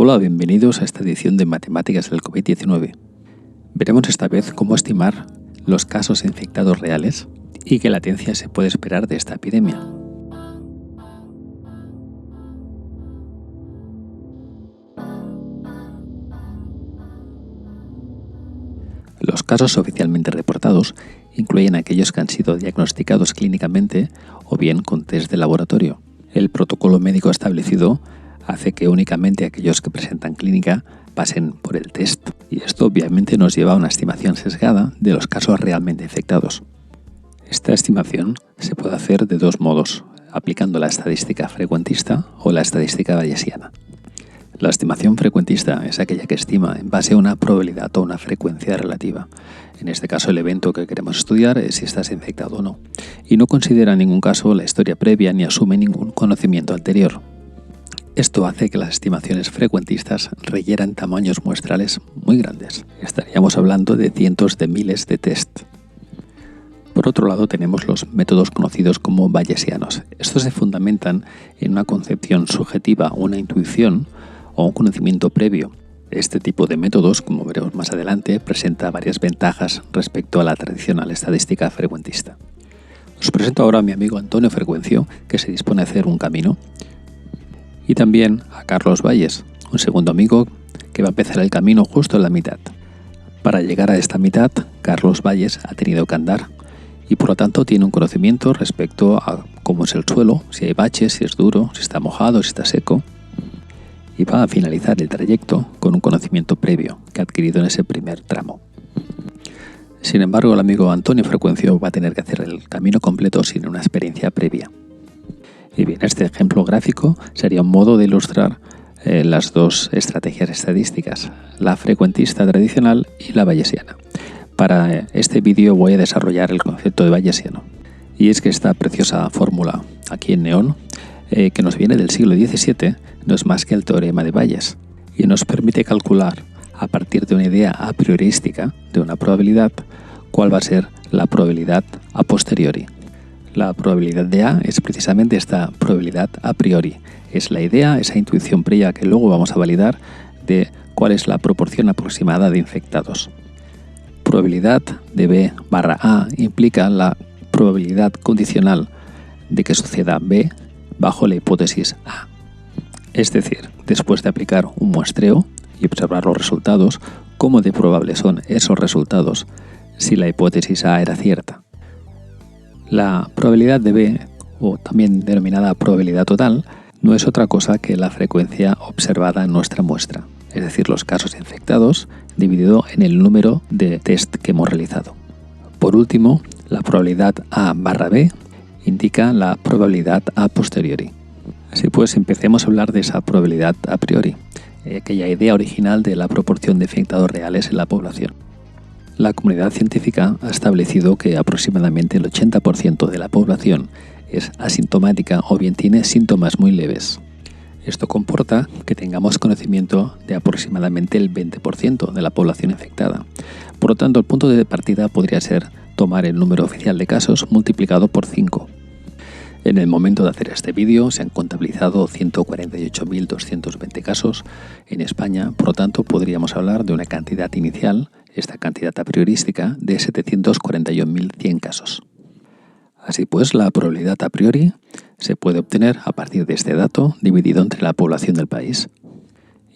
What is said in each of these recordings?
Hola, bienvenidos a esta edición de Matemáticas del COVID-19. Veremos esta vez cómo estimar los casos infectados reales y qué latencia se puede esperar de esta epidemia. Los casos oficialmente reportados incluyen aquellos que han sido diagnosticados clínicamente o bien con test de laboratorio. El protocolo médico establecido hace que únicamente aquellos que presentan clínica pasen por el test, y esto obviamente nos lleva a una estimación sesgada de los casos realmente infectados. Esta estimación se puede hacer de dos modos, aplicando la estadística frecuentista o la estadística bayesiana. La estimación frecuentista es aquella que estima en base a una probabilidad o una frecuencia relativa. En este caso, el evento que queremos estudiar es si estás infectado o no, y no considera en ningún caso la historia previa ni asume ningún conocimiento anterior. Esto hace que las estimaciones frecuentistas requieran tamaños muestrales muy grandes. Estaríamos hablando de cientos de miles de test. Por otro lado, tenemos los métodos conocidos como bayesianos. Estos se fundamentan en una concepción subjetiva, una intuición o un conocimiento previo. Este tipo de métodos, como veremos más adelante, presenta varias ventajas respecto a la tradicional estadística frecuentista. Os presento ahora a mi amigo Antonio Frecuencio, que se dispone a hacer un camino, y también a Carlos Valles, un segundo amigo que va a empezar el camino justo en la mitad. Para llegar a esta mitad, Carlos Valles ha tenido que andar y por lo tanto tiene un conocimiento respecto a cómo es el suelo, si hay baches, si es duro, si está mojado, si está seco, y va a finalizar el trayecto con un conocimiento previo que ha adquirido en ese primer tramo. Sin embargo, el amigo Antonio Frecuencio va a tener que hacer el camino completo sin una experiencia previa. Y bien, este ejemplo gráfico sería un modo de ilustrar las dos estrategias estadísticas, la frecuentista tradicional y la bayesiana. Para este vídeo voy a desarrollar el concepto de bayesiano. Y es que esta preciosa fórmula aquí en neón, que nos viene del siglo XVII, no es más que el teorema de Bayes y nos permite calcular a partir de una idea a priorística de una probabilidad cuál va a ser la probabilidad a posteriori. La probabilidad de A es precisamente esta probabilidad a priori. Es la idea, esa intuición previa que luego vamos a validar de cuál es la proporción aproximada de infectados. Probabilidad de B barra A implica la probabilidad condicional de que suceda B bajo la hipótesis A. Es decir, después de aplicar un muestreo y observar los resultados, cómo de probables son esos resultados si la hipótesis A era cierta. La probabilidad de B, o también denominada probabilidad total, no es otra cosa que la frecuencia observada en nuestra muestra, es decir, los casos infectados dividido en el número de test que hemos realizado. Por último, la probabilidad A barra B indica la probabilidad a posteriori. Así pues, empecemos a hablar de esa probabilidad a priori, aquella idea original de la proporción de infectados reales en la población. La comunidad científica ha establecido que aproximadamente el 80% de la población es asintomática o bien tiene síntomas muy leves. Esto comporta que tengamos conocimiento de aproximadamente el 20% de la población infectada. Por lo tanto, el punto de partida podría ser tomar el número oficial de casos multiplicado por 5. En el momento de hacer este vídeo se han contabilizado 148.220 casos en España, por lo tanto podríamos hablar de una cantidad inicial, esta cantidad a priorística, de 741.100 casos. Así pues, la probabilidad a priori se puede obtener a partir de este dato dividido entre la población del país.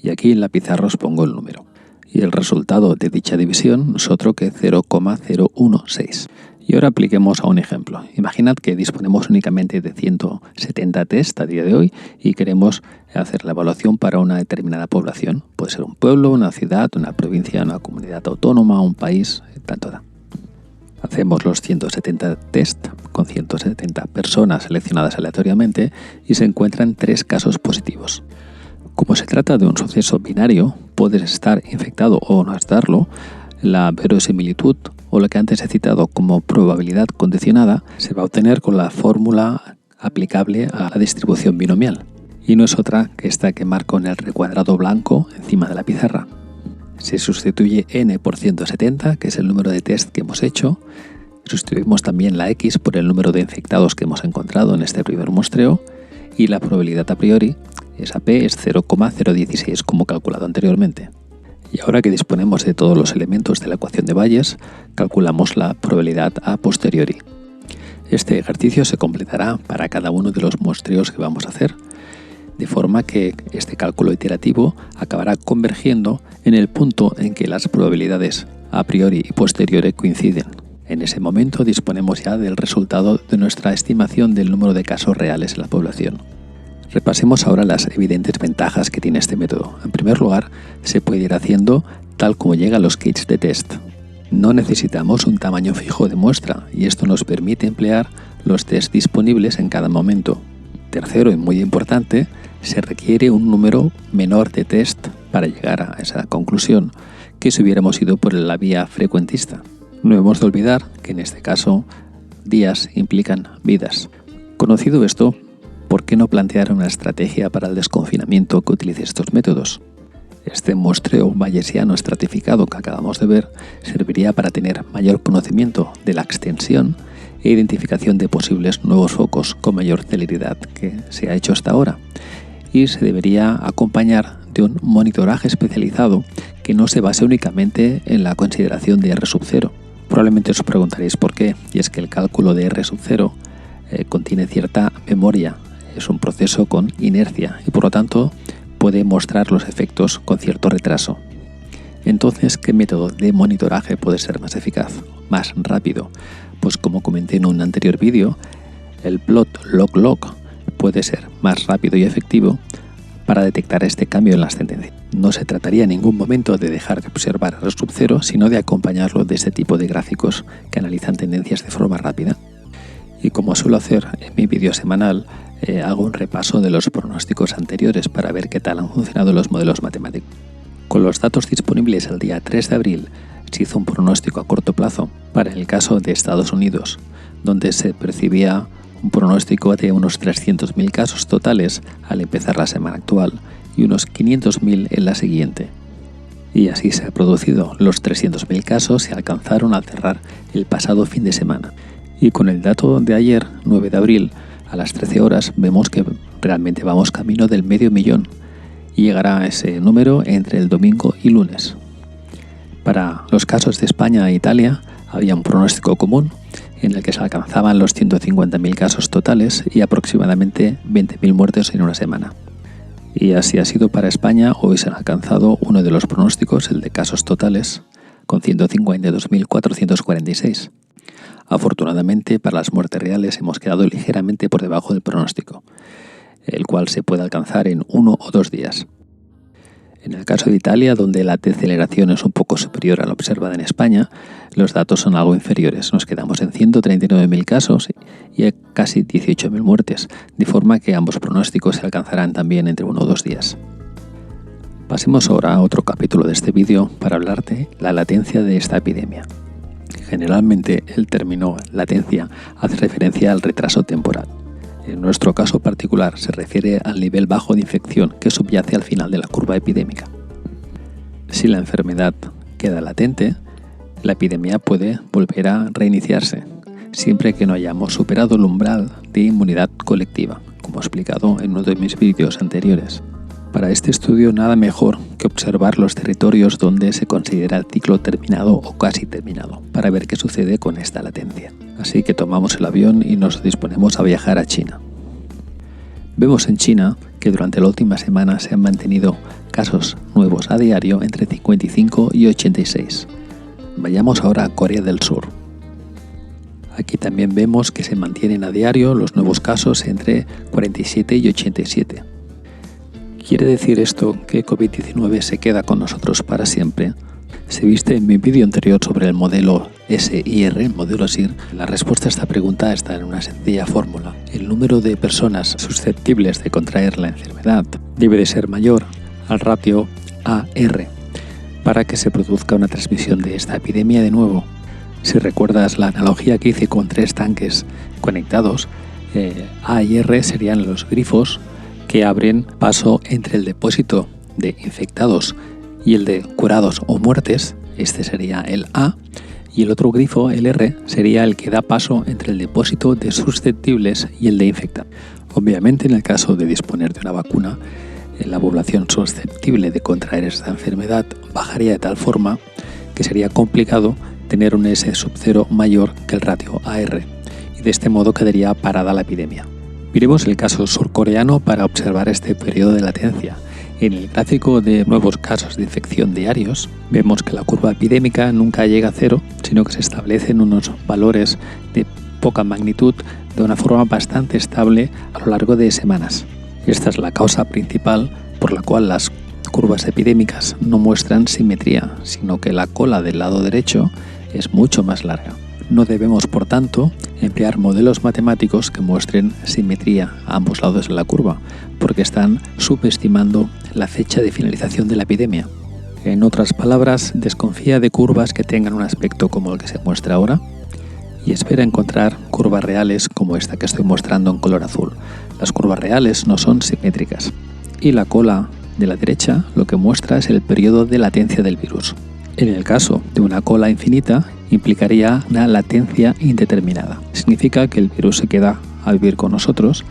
Y aquí en la pizarra os pongo el número. Y el resultado de dicha división no es otro que 0,016. Y ahora apliquemos a un ejemplo. Imaginad que disponemos únicamente de 170 test a día de hoy y queremos hacer la evaluación para una determinada población. Puede ser un pueblo, una ciudad, una provincia, una comunidad autónoma, un país, tanto da. Hacemos los 170 test con 170 personas seleccionadas aleatoriamente y se encuentran 3 casos positivos. Como se trata de un suceso binario, puedes estar infectado o no estarlo, la verosimilitud o lo que antes he citado como probabilidad condicionada se va a obtener con la fórmula aplicable a la distribución binomial. Y no es otra que esta que marco en el recuadrado blanco encima de la pizarra. Se sustituye n por 170, que es el número de test que hemos hecho. Sustituimos también la x por el número de infectados que hemos encontrado en este primer muestreo. Y la probabilidad a priori, Esa P es 0,016 como calculado anteriormente. Y ahora que disponemos de todos los elementos de la ecuación de Bayes, calculamos la probabilidad a posteriori. Este ejercicio se completará para cada uno de los muestreos que vamos a hacer, de forma que este cálculo iterativo acabará convergiendo en el punto en que las probabilidades a priori y posteriori coinciden. En ese momento disponemos ya del resultado de nuestra estimación del número de casos reales en la población. Repasemos ahora las evidentes ventajas que tiene este método. En primer lugar, se puede ir haciendo tal como llega a los kits de test. No necesitamos un tamaño fijo de muestra y esto nos permite emplear los test disponibles en cada momento. Tercero, y muy importante, se requiere un número menor de test para llegar a esa conclusión que si hubiéramos ido por la vía frecuentista. No hemos de olvidar que en este caso días implican vidas. Conocido esto, ¿por qué no plantear una estrategia para el desconfinamiento que utilice estos métodos? Este muestreo bayesiano estratificado que acabamos de ver serviría para tener mayor conocimiento de la extensión e identificación de posibles nuevos focos con mayor celeridad que se ha hecho hasta ahora, y se debería acompañar de un monitoraje especializado que no se base únicamente en la consideración de R sub 0. Probablemente os preguntaréis por qué, y es que el cálculo de R sub 0 contiene cierta memoria, es un proceso con inercia y por lo tanto puede mostrar los efectos con cierto retraso. Entonces, ¿qué método de monitoraje puede ser más eficaz, más rápido? Pues como comenté en un anterior vídeo, el plot log-log puede ser más rápido y efectivo para detectar este cambio en las tendencias. No se trataría en ningún momento de dejar de observar R sub 0, sino de acompañarlo de este tipo de gráficos que analizan tendencias de forma rápida. Y como suelo hacer en mi vídeo semanal, hago un repaso de los pronósticos anteriores para ver qué tal han funcionado los modelos matemáticos. Con los datos disponibles el día 3 de abril, se hizo un pronóstico a corto plazo para el caso de Estados Unidos, donde se percibía un pronóstico de unos 300.000 casos totales al empezar la semana actual y unos 500.000 en la siguiente. Y así se ha producido. Los 300.000 casos se alcanzaron al cerrar el pasado fin de semana. Y con el dato de ayer, 9 de abril, a las 13 horas, vemos que realmente vamos camino del 500.000 y llegará a ese número entre el domingo y lunes. Para los casos de España e Italia había un pronóstico común en el que se alcanzaban los 150.000 casos totales y aproximadamente 20.000 muertes en una semana. Y así ha sido para España. Hoy se ha alcanzado uno de los pronósticos, el de casos totales, con 152.446. Afortunadamente, para las muertes reales hemos quedado ligeramente por debajo del pronóstico, el cual se puede alcanzar en 1 o 2 días. En el caso de Italia, donde la deceleración es un poco superior a la observada en España, los datos son algo inferiores. Nos quedamos en 139.000 casos y casi 18.000 muertes, de forma que ambos pronósticos se alcanzarán también entre 1 o 2 días. Pasemos ahora a otro capítulo de este vídeo para hablar de la latencia de esta epidemia. Generalmente el término latencia hace referencia al retraso temporal. En nuestro caso particular se refiere al nivel bajo de infección que subyace al final de la curva epidémica. Si la enfermedad queda latente, la epidemia puede volver a reiniciarse, siempre que no hayamos superado el umbral de inmunidad colectiva, como he explicado en uno de mis vídeos anteriores. Para este estudio nada mejor que observar los territorios donde se considera el ciclo terminado o casi terminado, para ver qué sucede con esta latencia. Así que tomamos el avión y nos disponemos a viajar a China. Vemos en China que durante la última semana se han mantenido casos nuevos a diario entre 55 y 86. Vayamos ahora a Corea del Sur. Aquí también vemos que se mantienen a diario los nuevos casos entre 47 y 87. ¿Quiere decir esto que COVID-19 se queda con nosotros para siempre? Si viste en mi vídeo anterior sobre el modelo SIR, el modelo SIR, la respuesta a esta pregunta está en una sencilla fórmula. El número de personas susceptibles de contraer la enfermedad debe de ser mayor al ratio AR para que se produzca una transmisión de esta epidemia de nuevo. Si recuerdas la analogía que hice con 3 tanques conectados, A y R serían los grifos que abren paso entre el depósito de infectados y el de curados o muertes. Este sería el A, y el otro grifo, el R, sería el que da paso entre el depósito de susceptibles y el de infectados. Obviamente, en el caso de disponer de una vacuna, la población susceptible de contraer esta enfermedad bajaría de tal forma que sería complicado tener un S sub 0 mayor que el ratio AR, y de este modo quedaría parada la epidemia. Miremos el caso surcoreano para observar este periodo de latencia. En el gráfico de nuevos casos de infección diarios, vemos que la curva epidémica nunca llega a cero, sino que se establecen unos valores de poca magnitud de una forma bastante estable a lo largo de semanas. Esta es la causa principal por la cual las curvas epidémicas no muestran simetría, sino que la cola del lado derecho es mucho más larga. No debemos, por tanto, emplear modelos matemáticos que muestren simetría a ambos lados de la curva, porque están subestimando la fecha de finalización de la epidemia. En otras palabras, desconfía de curvas que tengan un aspecto como el que se muestra ahora y espera encontrar curvas reales como esta que estoy mostrando en color azul. Las curvas reales no son simétricas y la cola de la derecha lo que muestra es el periodo de latencia del virus. En el caso de una cola infinita, implicaría una latencia indeterminada. Significa que el virus se queda a vivir con nosotros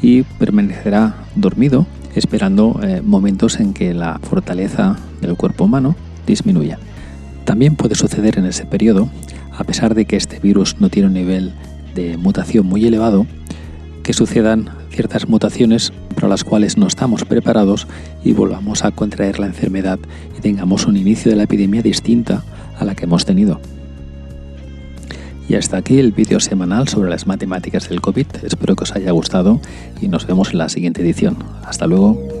y permanecerá dormido esperando momentos en que la fortaleza del cuerpo humano disminuya. También puede suceder en ese periodo, a pesar de que este virus no tiene un nivel de mutación muy elevado, que sucedan ciertas mutaciones para las cuales no estamos preparados y volvamos a contraer la enfermedad y tengamos un inicio de la epidemia distinta a la que hemos tenido. Y hasta aquí el vídeo semanal sobre las matemáticas del COVID. Espero que os haya gustado y nos vemos en la siguiente edición. Hasta luego.